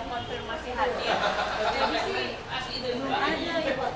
yang konfirmasi hadir. Jadi sih belum ada ya Pak.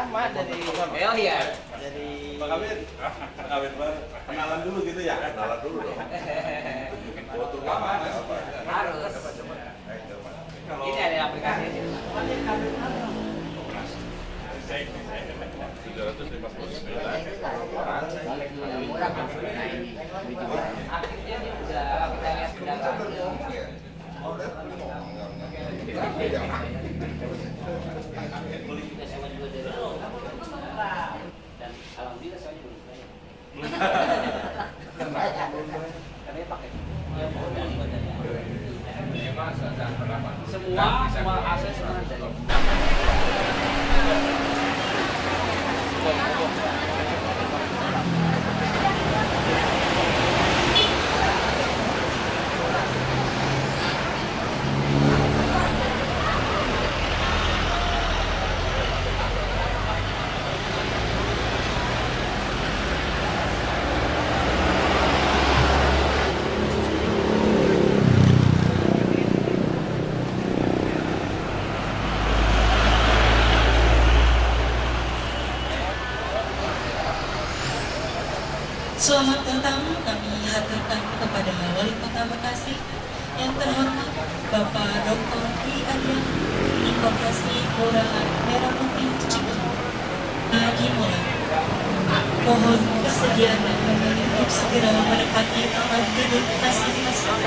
Sama dari Mel ya, dari Pak Kabir, Kabir banget. Kenalan dulu gitu ya? Kenalan dulu dong. Foto Lama, apa? harus. Kalau Ini ada aplikasinya. 359 orang. Akhirnya dia udah kita lihat pendatangannya. Kita sewa juga dari dan alhamdulillah soalnya belum bayar. Karena pakai semua akses ada. Selamat datang kami haturkan kepada Wali Kota Bekasi yang terhormat Bapak Dr. Dwi Aryan di Koperasi Kelurahan Merah Putih Cibubur. Dimulai. Mohon kesediaan untuk segera menempati tempat duduk masing-masing.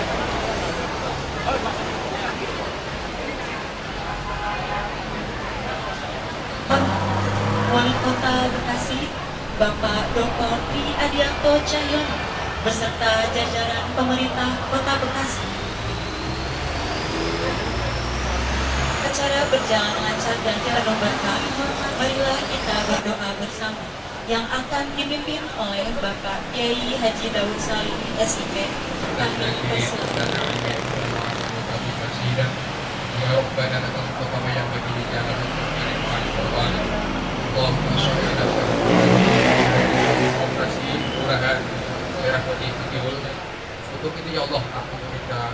Wali Kota Bekasi Bapak Dr. Dwi Adianto Cahyono beserta jajaran pemerintah Kota Bekasi. Acara berjalan lancar dan ternobatkan. Marilah kita berdoa bersama yang akan dipimpin oleh Bapak Kiai Haji Daud Salim SIP. Kami persilakan. Ya Rabbana lakal qadama yang bagi jalan Allahumma sholli ala Operasi Kelurahan Merah Putih Cibubur. Untuk itu ya Allah, aku meminta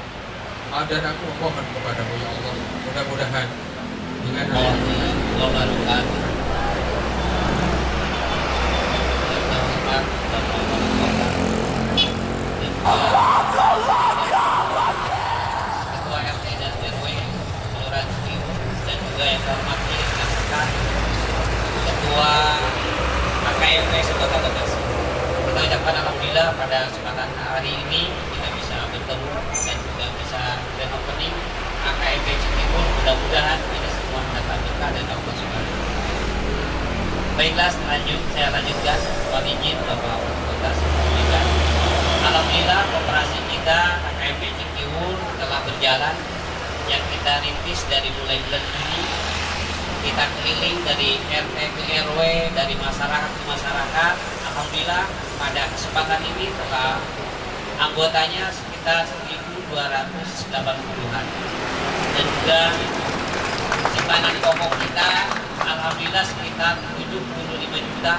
dan aku mohon kepadamu ya Allah, mudah-mudahan dengan Ketua RT dan RW Kelurahan Cibubur dan juga yang terhormat Ketua KKMP Kota Bekasi. Kita ucapkan alhamdulillah pada kesempatan hari ini kita bisa bertemu dan juga bisa grand opening KKMP Cibubur. Mudah-mudahan ini semua mendapat berkah dan Allah Subhanahu. Baiklah, saya lanjutkan. Mohon izin Bapak Wali Kota Cibubur. Alhamdulillah operasi kita KKMP Cibubur telah berjalan. Yang kita rintis dari mulai bulan Juni, kita keliling dari RT ke RW, dari masyarakat ke masyarakat. Alhamdulillah pada kesempatan ini total anggotanya sekitar 1.280-an dan juga simpanan pokok kita alhamdulillah sekitar 75 juta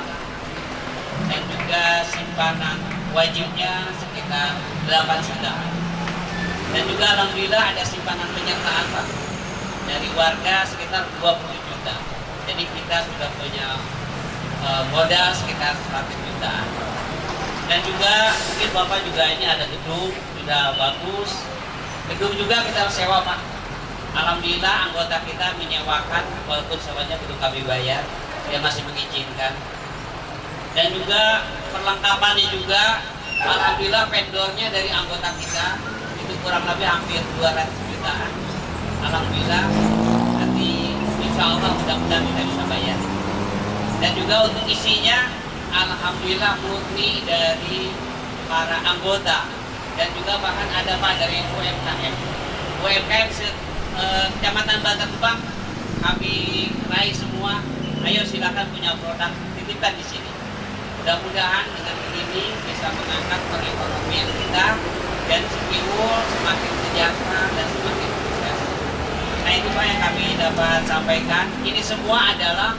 dan juga simpanan wajibnya sekitar 8 juta dan juga alhamdulillah ada simpanan penyertaan Pak dari warga sekitar 20 juta. Jadi kita sudah punya modal sekitar 100 jutaan. Dan juga mungkin Bapak juga ini ada gedung sudah bagus Gedung juga kita sewa Pak. Alhamdulillah anggota kita menyewakan, walaupun sewanya belum kami bayar, dia masih mengizinkan. Dan juga perlengkapannya juga, alhamdulillah vendornya dari anggota kita itu kurang lebih hampir 200 jutaan. Alhamdulillah, nanti insya Allah mudah-mudahan kita bisa bayar. Dan juga untuk isinya, alhamdulillah murni dari para anggota. Dan juga bahkan ada Pak dari UMKM. UMKM Kecamatan Bantar Gebang kami raih semua. Ayo silakan punya produk, titipkan di sini. Mudah-mudahan dengan ini bisa mengangkat perekonomian kita dan Cikiwul semakin sejahtera dan semakin sukses. Nah itu Pak yang kami dapat sampaikan. Ini semua adalah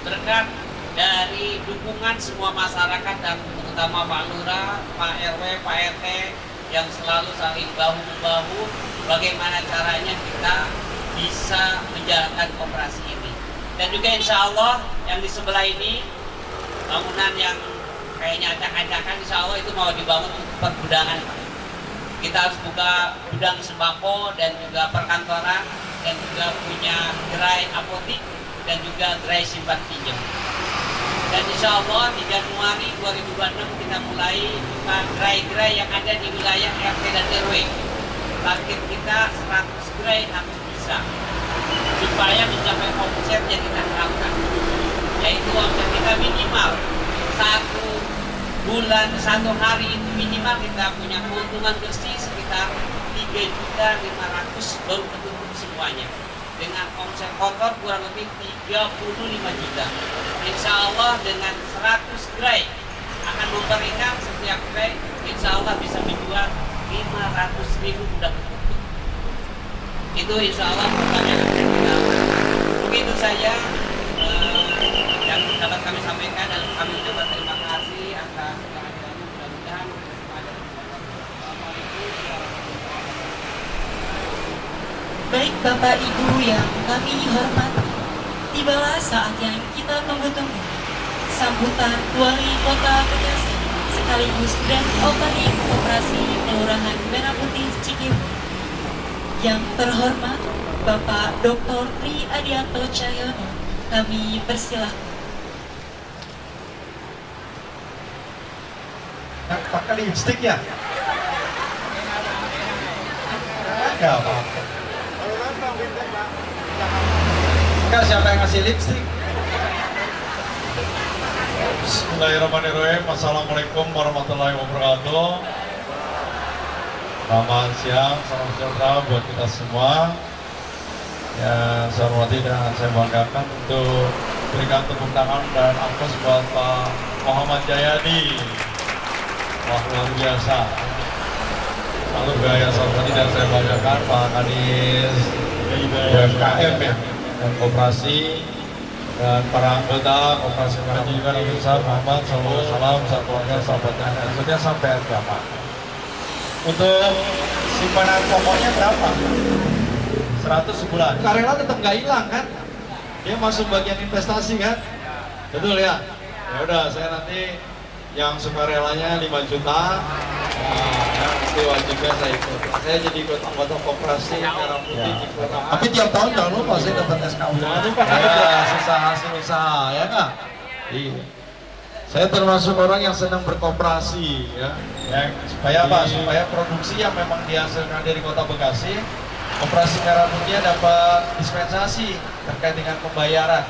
berkat dari dukungan semua masyarakat dan terutama Pak Lurah, Pak RW, Pak RT yang selalu saling bahu-membahu bagaimana caranya kita bisa menjalankan koperasi ini. Dan juga insya Allah yang di sebelah ini bangunan yang kayaknya acak-acakan insya Allah itu mau dibangun untuk pergudangan Pak. Kita harus buka gudang sembako dan juga perkantoran dan juga punya gerai apotik dan juga gerai simpan pinjam. Dan insya Allah di Januari 2026 kita mulai buka gerai-gerai yang ada di wilayah RT dan RW. Target kita 100 gerai harus bisa supaya mencapai omset yang kita harapkan, yaitu omset kita minimal 1 bulan 1 hari itu minimal kita punya keuntungan bersih sekitar 3.500.000 baru ketutup semuanya. Dengan omset kotor kurang lebih 35 juta. Insya Allah dengan 100 gerai akan memberikan setiap gerai insya Allah bisa menjual 500.000 udah ketutup. Itu insya Allah program yang akan kita lakukan. Begitu saja yang dapat kami sampaikan dan kami ucapkan terima kasih atas kehadirannya. Mudah-mudahan pada Baik Bapak Ibu yang kami hormati, tibalah saat yang kita tunggu-tunggu. Sambutan Wali Kota Bekasi sekaligus grand opening operasi Kelurahan Merah Putih Cikiwul. Yang terhormat Bapak Dr. Tri Adianto Cahyono, kami persilahkan. Pakai lipstick ya? Enggak apa-apa. Enggak, siapa yang ngasih lipstick? Bismillahirrahmanirrahim. Assalamualaikum warahmatullahi wabarakatuh. Selamat siang, salam sejahtera buat kita semua. Ya, saya hormati dan saya banggakan untuk berikan tepuk tangan dan aplaus buat Pak Muhammad Jayadi. Wah, luar biasa. Lalu gaya saya hormati dan saya banggakan Pak Kadis UMKM ya, dan koperasi dan para anggota koperasi Haji juga Nabi besar Muhammad salam satu keluarga sahabatnya dan seterusnya sampai agama. Untuk simpanan pokoknya berapa? 100 sebulan. Karela tetap nggak hilang kan? Dia masuk bagian investasi kan? Betul ya? Ya udah, saya nanti yang sukarelanya 5 juta. Nah, ya, nanti wajibnya saya ikut. Saya jadi ikut anggota koperasi Merah Putih Cikiwul. Tapi tiap tahun jangan lupa saya dapat SKU. Jangan lupa ya, sisa hasil usaha ya nggak? Iya. Saya termasuk orang yang senang berkooperasi ya. Supaya apa? Supaya produksi yang memang dihasilkan dari Kota Bekasi, Koperasi Merah Putih dapat dispensasi terkait dengan pembayaran.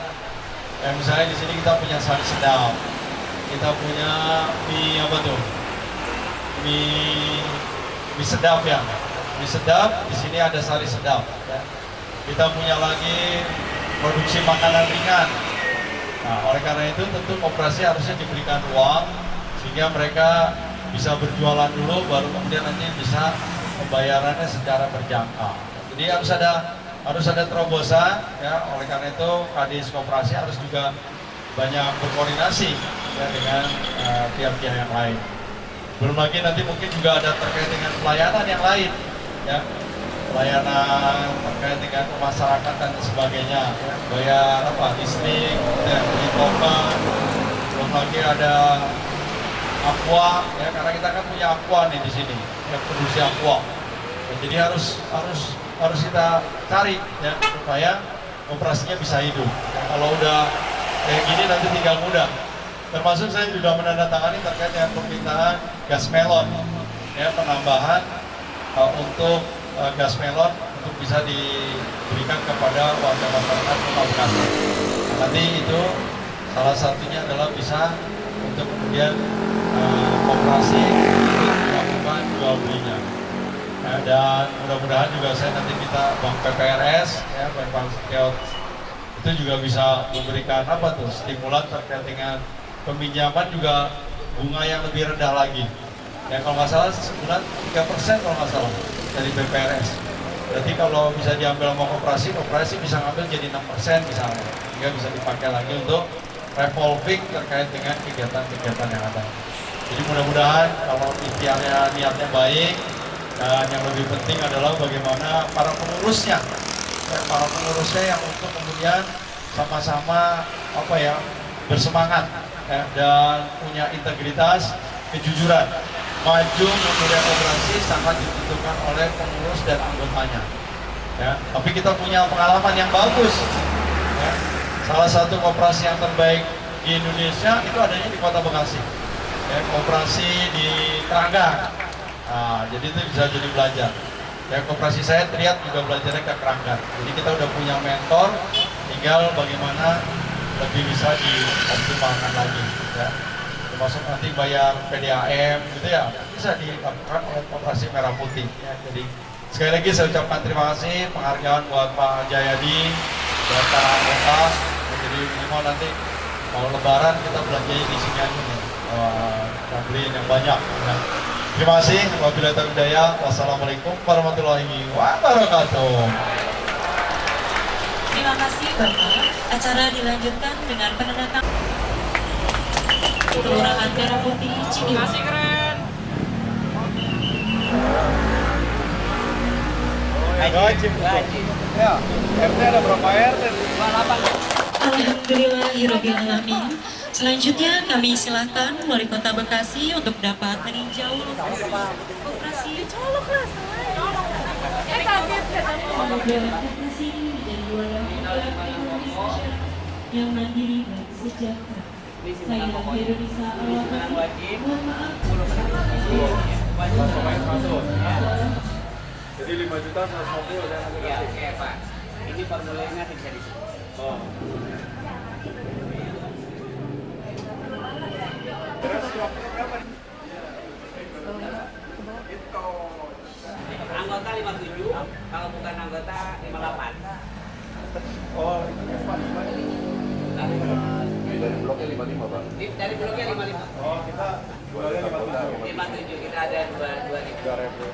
Misalnya di sini kita punya sari sedap, kita punya mie apa tuh? Mie sedap ya. Mie sedap di sini ada sari sedap. Ya. Kita punya lagi produksi makanan ringan. Nah, oleh karena itu tentu koperasi harusnya diberikan ruang sehingga mereka bisa berjualan dulu, baru kemudian nanti bisa pembayarannya secara berjangka. Jadi harus ada terobosan, ya. Oleh karena itu Kadis Koperasi harus juga banyak berkoordinasi ya, dengan pihak-pihak yang lain. Belum lagi nanti mungkin juga ada terkait dengan pelayanan yang lain, ya. Pelayanan terkait dengan masyarakat dan sebagainya, ya. Bayar apa, listrik, ya, beli token, belum lagi ada aqua, ya, karena kita kan punya aqua nih di sini, ya, produksi aqua. Ya, jadi harus kita cari ya supaya operasinya bisa hidup. Ya, kalau udah kayak gini nanti tinggal mudah. Termasuk saya juga menandatangani terkait dengan permintaan gas melon, ya penambahan untuk gas melon untuk bisa diberikan kepada warga masyarakat Kota Bekasi. Nah, nanti itu salah satunya adalah bisa untuk kemudian operasi untuk melakukan jual belinya. Ya, dan mudah-mudahan juga saya nanti minta Bank PPRS, ya Bank Sekiot itu juga bisa memberikan apa tuh stimulan terkait dengan peminjaman juga bunga yang lebih rendah lagi. Ya kalau nggak salah sebulan 3% kalau nggak salah dari BPRS. Berarti kalau bisa diambil sama koperasi bisa ngambil jadi 6% misalnya. Sehingga bisa dipakai lagi untuk revolving terkait dengan kegiatan-kegiatan yang ada. Jadi mudah-mudahan kalau ikhtiarnya niatnya baik, dan yang lebih penting adalah bagaimana para pengurusnya yang untuk kemudian sama-sama bersemangat ya, dan punya integritas, kejujuran. Maju kemudian operasi sangat ditentukan oleh pengurus dan anggotanya. Ya, tapi kita punya pengalaman yang bagus. Ya. Salah satu koperasi yang terbaik di Indonesia itu adanya di Kota Bekasi. Ya, koperasi di Keranggan. Nah, jadi itu bisa jadi belajar. Ya, koperasi saya Triat juga belajarnya ke Keranggan. Jadi kita udah punya mentor, tinggal bagaimana lebih bisa dioptimalkan lagi. Ya. Termasuk nanti bayar PDAM gitu ya, bisa dilakukan oleh Koperasi Merah Putih. Ya. Jadi sekali lagi saya ucapkan terima kasih, penghargaan buat Pak Jayadi dan para anggota. Jadi minimal nanti kalau Lebaran kita belanjanya di sini aja nih, kita beliin yang banyak. Ya. Terima kasih. Wabillahi taufiq hidayah. Wassalamualaikum warahmatullahi wabarakatuh. Terima kasih Bapak. Acara dilanjutkan dengan penandatanganan Kelurahan Merah Putih Cibiu. Masih keren. Ya, RT ada berapa RT? 28. Alhamdulillahirabbil alamin. Selanjutnya kami silakan Wali Kota Bekasi untuk dapat meninjau operasi operasi dan wadah Indonesia yang mandiri dan sejahtera. Saya Heronisa Alwati. Mohon maaf. Jadi 5 juta 150 saya nanti kasih. Iya Pak, ini formulirnya bisa di sini. Oh. Anggota 57, kalau bukan anggota 58. Oh, Dari bloknya 55, Pak. Dari bloknya 55. oh kita jualnya 57. 57 kita ada 2 ribu. 3.000.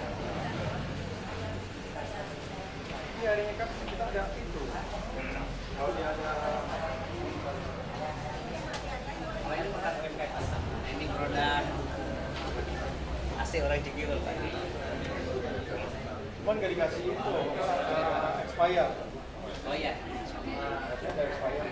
Ini harinya kan kita ada itu. Kalau dia ada Oh, ini produk UMKM. Nah, ini produk asli orang Cikiul Pak. cuman nggak dikasih itu expire. Oh iya. Harusnya ada expire.